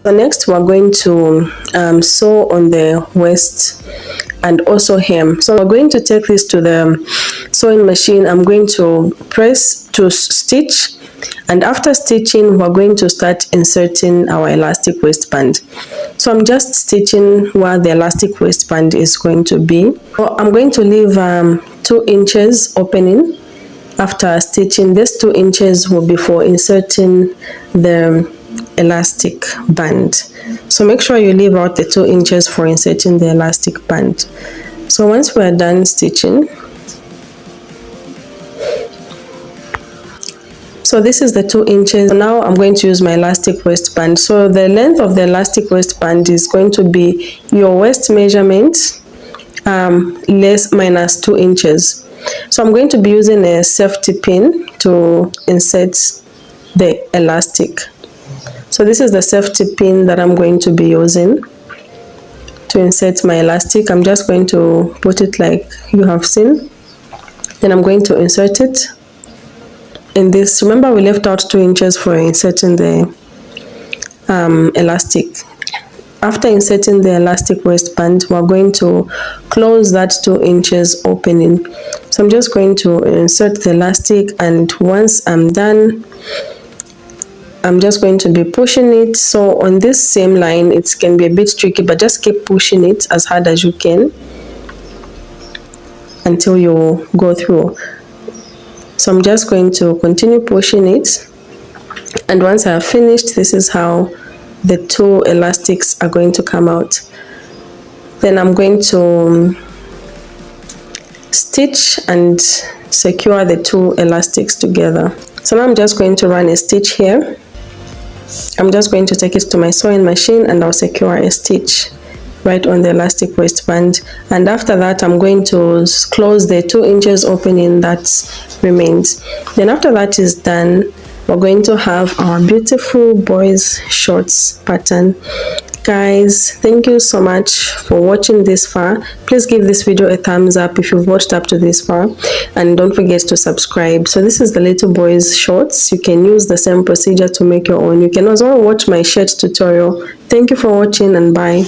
So next we're going to sew on the waist and also hem. So we're going to take this to the sewing machine. I'm going to press to stitch, and after stitching we're going to start inserting our elastic waistband. So I'm just stitching where the elastic waistband is going to be. So I'm going to leave 2 inches opening. After stitching, this 2 inches will be for inserting the elastic band. So make sure you leave out the 2 inches for inserting the elastic band. So once we are done stitching, so this is the 2 inches. Now I'm going to use my elastic waistband. So the length of the elastic waistband is going to be your waist measurement less minus 2 inches. So I'm going to be using a safety pin to insert the elastic. So this is the safety pin that I'm going to be using to insert my elastic. I'm just going to put it like you have seen. Then I'm going to insert it in this. Remember, we left out 2 inches for inserting the elastic. After inserting the elastic waistband, we're going to close that 2 inches opening. So I'm just going to insert the elastic, and once I'm done, I'm just going to be pushing it. So on this same line, it can be a bit tricky, but just keep pushing it as hard as you can until you go through. So I'm just going to continue pushing it, and once I have finished, this is how the 2 elastics are going to come out. Then I'm going to stitch and secure the 2 elastics together. So now I'm just going to run a stitch here. I'm just going to take it to my sewing machine and I'll secure a stitch right on the elastic waistband, and after that I'm going to close the 2 inches opening that remains. Then after that is done, we're going to have our beautiful boys shorts pattern. Guys, thank you so much for watching this far. Please give this video a thumbs up if you've watched up to this far, and don't forget to subscribe. So this is the little boys shorts. You can use the same procedure to make your own. You can also watch my shirt tutorial. Thank you for watching, and bye.